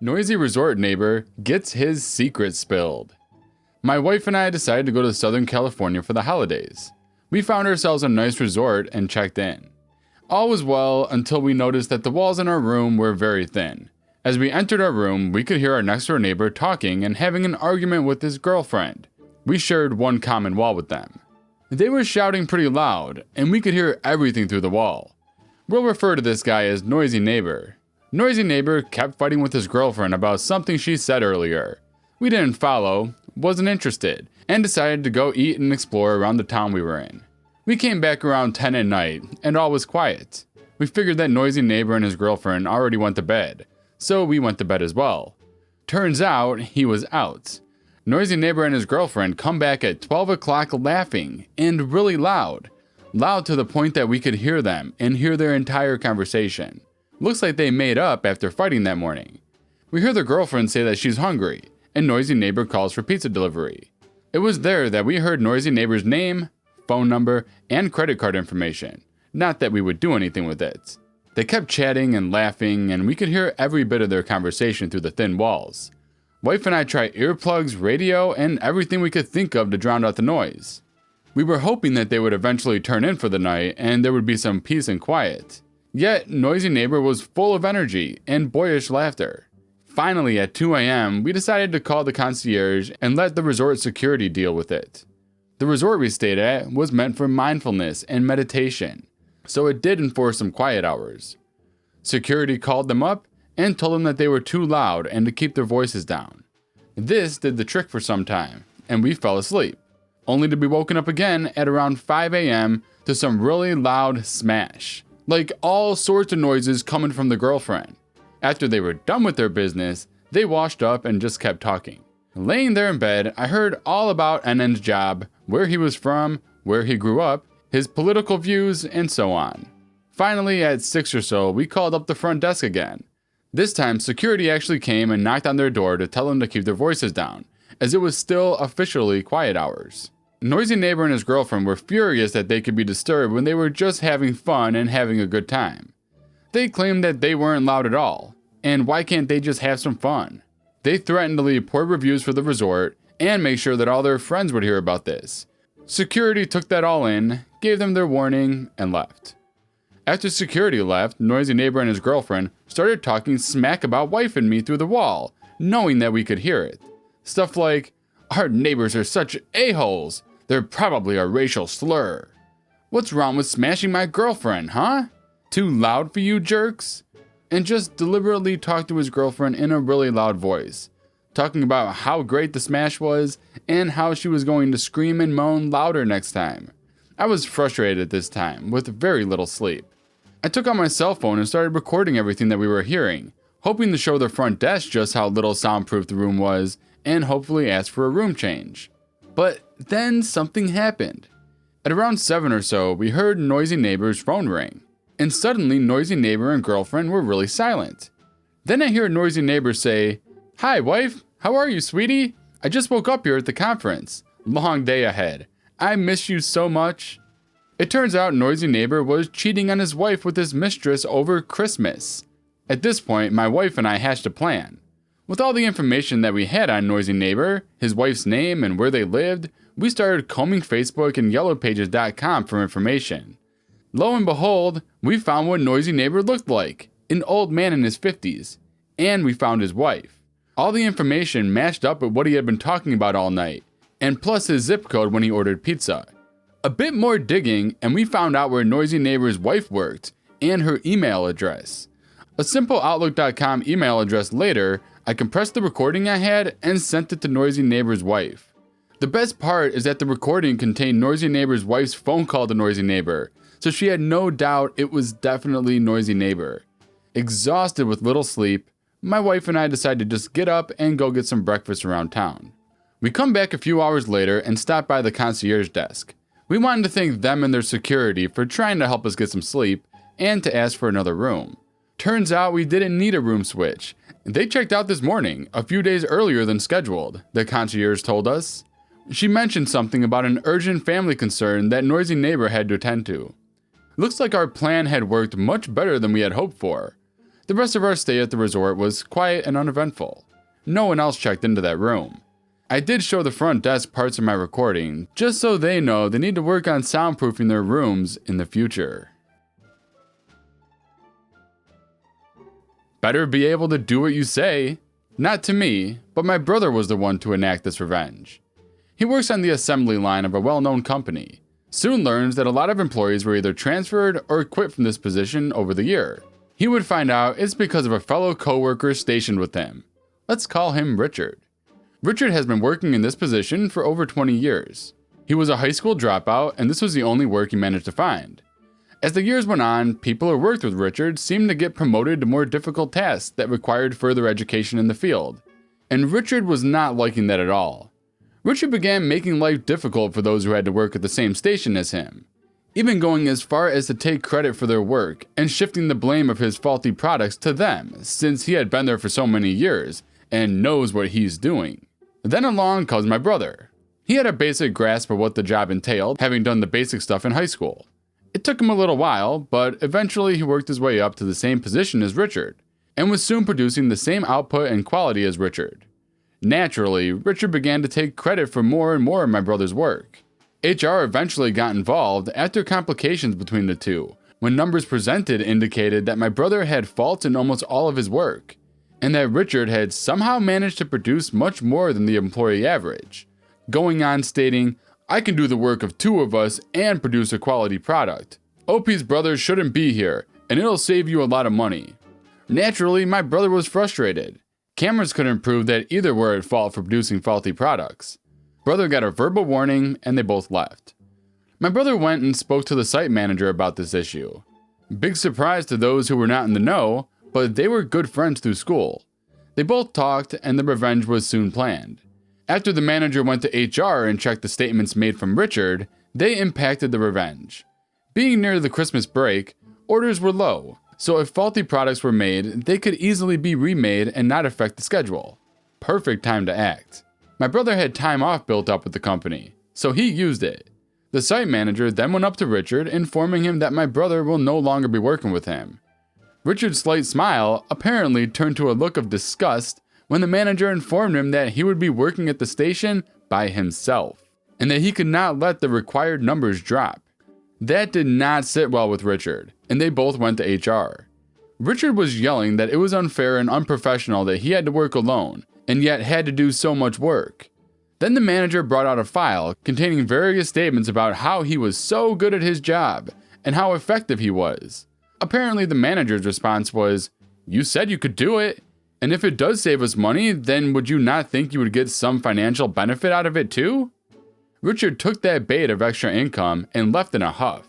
Noisy resort neighbor gets his secret spilled. My wife and I decided to go to Southern California for the holidays. We found ourselves a nice resort and checked in. All was well until we noticed that the walls in our room were very thin. As we entered our room, we could hear our next door neighbor talking and having an argument with his girlfriend. We shared one common wall with them. They were shouting pretty loud, and we could hear everything through the wall. We'll refer to this guy as Noisy Neighbor. Noisy Neighbor kept fighting with his girlfriend about something she said earlier. We didn't follow, wasn't interested, and decided to go eat and explore around the town we were in. We came back around 10 at night, and all was quiet. We figured that Noisy Neighbor and his girlfriend already went to bed, so we went to bed as well. Turns out, he was out. Noisy Neighbor and his girlfriend come back at 12 o'clock laughing, and really loud. Loud to the point that we could hear them and hear their entire conversation. Looks like they made up after fighting that morning. We hear their girlfriend say that she's hungry, and Noisy Neighbor calls for pizza delivery. It was there that we heard Noisy Neighbor's name, phone number, and credit card information. Not that we would do anything with it. They kept chatting and laughing, and we could hear every bit of their conversation through the thin walls. Wife and I tried earplugs, radio, and everything we could think of to drown out the noise. We were hoping that they would eventually turn in for the night and there would be some peace and quiet. Yet, Noisy Neighbor was full of energy and boyish laughter. Finally, at 2 a.m., we decided to call the concierge and let the resort security deal with it. The resort we stayed at was meant for mindfulness and meditation, so it did enforce some quiet hours. Security called them up and told them that they were too loud and to keep their voices down. This did the trick for some time, and we fell asleep, only to be woken up again at around 5 a.m. to some really loud smash. Like all sorts of noises coming from the girlfriend. After they were done with their business, they washed up and just kept talking. Laying there in bed, I heard all about NN's job, where he was from, where he grew up, his political views, and so on. Finally, at 6 or so, we called up the front desk again. This time, security actually came and knocked on their door to tell them to keep their voices down, as it was still officially quiet hours. Noisy Neighbor and his girlfriend were furious that they could be disturbed when they were just having fun and having a good time. They claimed that they weren't loud at all, and why can't they just have some fun? They threatened to leave poor reviews for the resort and make sure that all their friends would hear about this. Security took that all in, gave them their warning, and left. After security left, Noisy Neighbor and his girlfriend started talking smack about wife and me through the wall, knowing that we could hear it. Stuff like, "Our neighbors are such a-holes. They're probably a racial slur. What's wrong with smashing my girlfriend, huh? Too loud for you jerks?" And just deliberately talked to his girlfriend in a really loud voice, talking about how great the smash was and how she was going to scream and moan louder next time. I was frustrated at this time, with very little sleep. I took out my cell phone and started recording everything that we were hearing, hoping to show the front desk just how little soundproof the room was, and hopefully ask for a room change. But then something happened. At around 7 or so, we heard Noisy Neighbor's phone ring, and suddenly Noisy Neighbor and girlfriend were really silent. Then I hear Noisy Neighbor say, "Hi wife, how are you sweetie? I just woke up here at the conference. Long day ahead. I miss you so much." It turns out Noisy Neighbor was cheating on his wife with his mistress over Christmas. At this point, my wife and I hatched a plan. With all the information that we had on Noisy Neighbor, his wife's name, and where they lived, we started combing Facebook and yellowpages.com for information. Lo and behold, we found what Noisy Neighbor looked like, an old man in his 50s, and we found his wife. All the information matched up with what he had been talking about all night, and plus his zip code when he ordered pizza. A bit more digging, and we found out where Noisy Neighbor's wife worked, and her email address. A simple Outlook.com email address later, I compressed the recording I had and sent it to Noisy Neighbor's wife. The best part is that the recording contained Noisy Neighbor's wife's phone call to Noisy Neighbor, so she had no doubt it was definitely Noisy Neighbor. Exhausted with little sleep, my wife and I decided to just get up and go get some breakfast around town. We come back a few hours later and stop by the concierge desk. We wanted to thank them and their security for trying to help us get some sleep and to ask for another room. Turns out we didn't need a room switch. They checked out this morning, a few days earlier than scheduled, the concierge told us. She mentioned something about an urgent family concern that Noisy Neighbor had to attend to. Looks like our plan had worked much better than we had hoped for. The rest of our stay at the resort was quiet and uneventful. No one else checked into that room. I did show the front desk parts of my recording, just so they know they need to work on soundproofing their rooms in the future. Better be able to do what you say. Not to me, but my brother was the one to enact this revenge. He works on the assembly line of a well-known company. Soon learns that a lot of employees were either transferred or quit from this position over the year. He would find out it's because of a fellow coworker stationed with him. Let's call him Richard. Richard has been working in this position for over 20 years. He was a high school dropout, and this was the only work he managed to find. As the years went on, people who worked with Richard seemed to get promoted to more difficult tasks that required further education in the field. And Richard was not liking that at all. Richard began making life difficult for those who had to work at the same station as him, even going as far as to take credit for their work and shifting the blame of his faulty products to them, since he had been there for so many years and knows what he's doing. Then along comes my brother. He had a basic grasp of what the job entailed, having done the basic stuff in high school. It took him a little while, but eventually he worked his way up to the same position as Richard, and was soon producing the same output and quality as Richard. Naturally, Richard began to take credit for more and more of my brother's work. HR eventually got involved after complications between the two, when numbers presented indicated that my brother had faults in almost all of his work, and that Richard had somehow managed to produce much more than the employee average, going on stating, "I can do the work of two of us and produce a quality product. OP's brothers shouldn't be here, and it'll save you a lot of money." Naturally, my brother was frustrated. Cameras couldn't prove that either were at fault for producing faulty products. Brother got a verbal warning, and they both left. My brother went and spoke to the site manager about this issue. Big surprise to those who were not in the know, but they were good friends through school. They both talked, and the revenge was soon planned. After the manager went to HR and checked the statements made from Richard, they impacted the revenge. Being near the Christmas break, orders were low, so if faulty products were made, they could easily be remade and not affect the schedule. Perfect time to act. My brother had time off built up with the company, so he used it. The site manager then went up to Richard, informing him that my brother will no longer be working with him. Richard's slight smile apparently turned to a look of disgust when the manager informed him that he would be working at the station by himself, and that he could not let the required numbers drop. That did not sit well with Richard, and they both went to HR. Richard was yelling that it was unfair and unprofessional that he had to work alone, and yet had to do so much work. Then the manager brought out a file containing various statements about how he was so good at his job, and how effective he was. Apparently the manager's response was, "You said you could do it, and if it does save us money, then would you not think you would get some financial benefit out of it too?" Richard took that bait of extra income and left in a huff.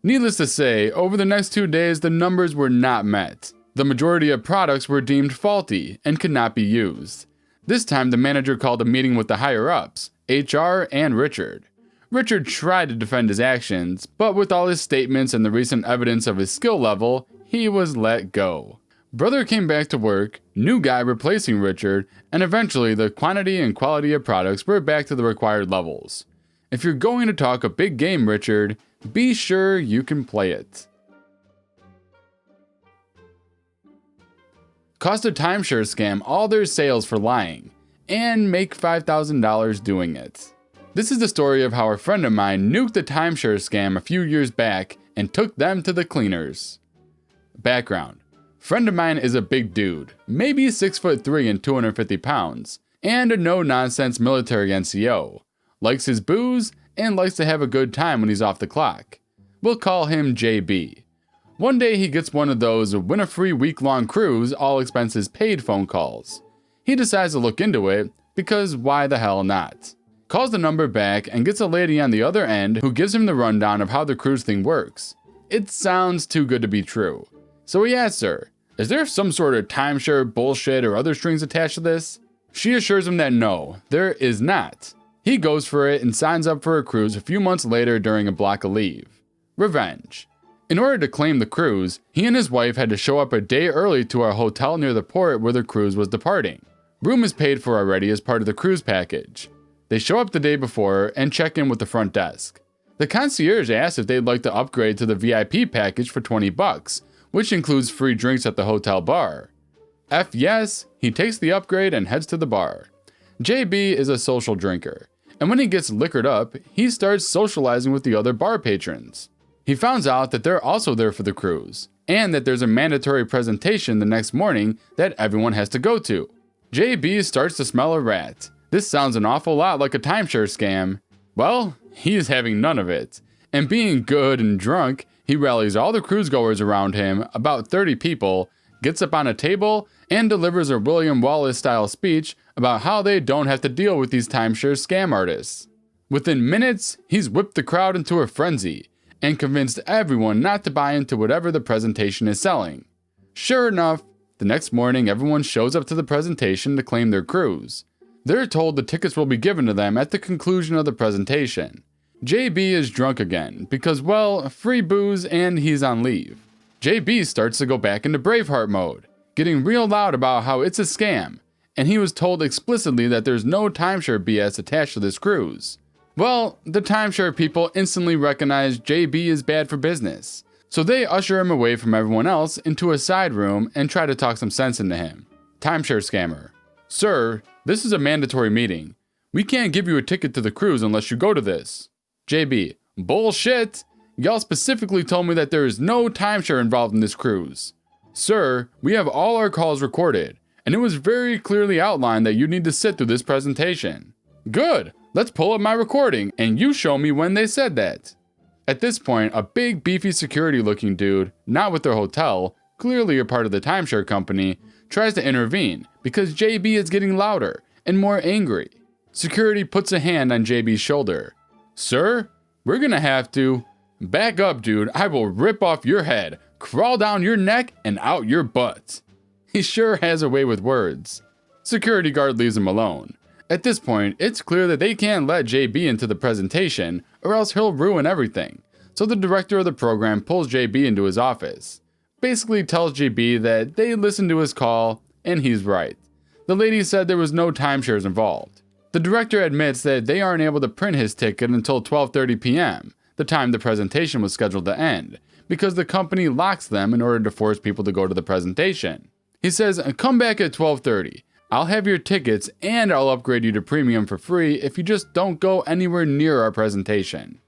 Needless to say, over the next 2 days the numbers were not met. The majority of products were deemed faulty and could not be used. This time the manager called a meeting with the higher-ups, HR and Richard. Richard tried to defend his actions, but with all his statements and the recent evidence of his skill level, he was let go. Brother came back to work, new guy replacing Richard, and eventually the quantity and quality of products were back to the required levels. If you're going to talk a big game, Richard, be sure you can play it. Cost a timeshare scam all their sales for lying, and make $5,000 doing it. This is the story of how a friend of mine nuked a timeshare scam a few years back and took them to the cleaners. Background. Friend of mine is a big dude, maybe 6'3" and 250 pounds, and a no-nonsense military NCO. Likes his booze, and likes to have a good time when he's off the clock. We'll call him JB. One day he gets one of those win a free week-long cruise, all expenses paid phone calls. He decides to look into it, because why the hell not? Calls the number back and gets a lady on the other end who gives him the rundown of how the cruise thing works. It sounds too good to be true. So he asks her, "Is there some sort of timeshare bullshit or other strings attached to this?" She assures him that no, there is not. He goes for it and signs up for a cruise a few months later during a block of leave. Revenge. In order to claim the cruise, he and his wife had to show up a day early to a hotel near the port where the cruise was departing. Room is paid for already as part of the cruise package. They show up the day before and check in with the front desk. The concierge asks if they'd like to upgrade to the VIP package for $20, which includes free drinks at the hotel bar. F yes, he takes the upgrade and heads to the bar. JB is a social drinker, and when he gets liquored up, he starts socializing with the other bar patrons. He finds out that they're also there for the cruise, and that there's a mandatory presentation the next morning that everyone has to go to. JB starts to smell a rat. This sounds an awful lot like a timeshare scam. Well, he's having none of it. And being good and drunk, he rallies all the cruise goers around him, about 30 people, gets up on a table, and delivers a William Wallace-style speech about how they don't have to deal with these timeshare scam artists. Within minutes, he's whipped the crowd into a frenzy, and convinced everyone not to buy into whatever the presentation is selling. Sure enough, the next morning everyone shows up to the presentation to claim their cruise. They're told the tickets will be given to them at the conclusion of the presentation. JB is drunk again because, well, free booze and he's on leave. JB starts to go back into Braveheart mode, getting real loud about how it's a scam, and he was told explicitly that there's no timeshare BS attached to this cruise. Well, the timeshare people instantly recognize JB is bad for business, so they usher him away from everyone else into a side room and try to talk some sense into him. Timeshare scammer: "Sir, this is a mandatory meeting. We can't give you a ticket to the cruise unless you go to this." JB: "Bullshit! Y'all specifically told me that there is no timeshare involved in this cruise. Sir, we have all our calls recorded, and it was very clearly outlined that you need to sit through this presentation." "Good! Let's pull up my recording, and you show me when they said that." At this point, a big, beefy security-looking dude, not with their hotel, clearly a part of the timeshare company, tries to intervene because JB is getting louder and more angry. Security puts a hand on JB's shoulder. "Sir, we're gonna have to..." "Back up, dude. I will rip off your head, crawl down your neck, and out your butt." He sure has a way with words. Security guard leaves him alone. At this point, it's clear that they can't let JB into the presentation or else he'll ruin everything. So the director of the program pulls JB into his office. Basically tells JB that they listened to his call, and he's right. The lady said there was no timeshares involved. The director admits that they aren't able to print his ticket until 12:30 p.m., the time the presentation was scheduled to end, because the company locks them in order to force people to go to the presentation. He says, "Come back at 12:30. I'll have your tickets and I'll upgrade you to premium for free if you just don't go anywhere near our presentation."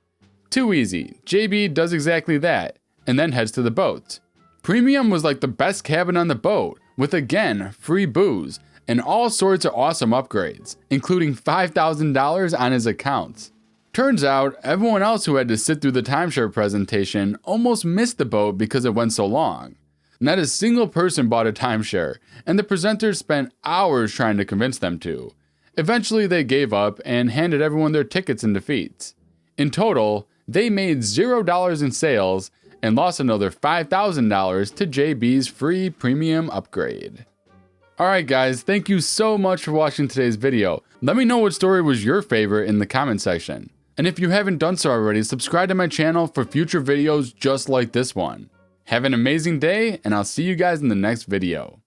Too easy. JB does exactly that, and then heads to the boat. Premium was like the best cabin on the boat, with again, free booze, and all sorts of awesome upgrades, including $5,000 on his account. Turns out, everyone else who had to sit through the timeshare presentation almost missed the boat because it went so long. Not a single person bought a timeshare, and the presenters spent hours trying to convince them to. Eventually they gave up and handed everyone their tickets in defeat. In total, they made $0 in sales and lost another $5,000 to JB's free premium upgrade. Alright guys, thank you so much for watching today's video. Let me know what story was your favorite in the comment section. And if you haven't done so already, subscribe to my channel for future videos just like this one. Have an amazing day, and I'll see you guys in the next video.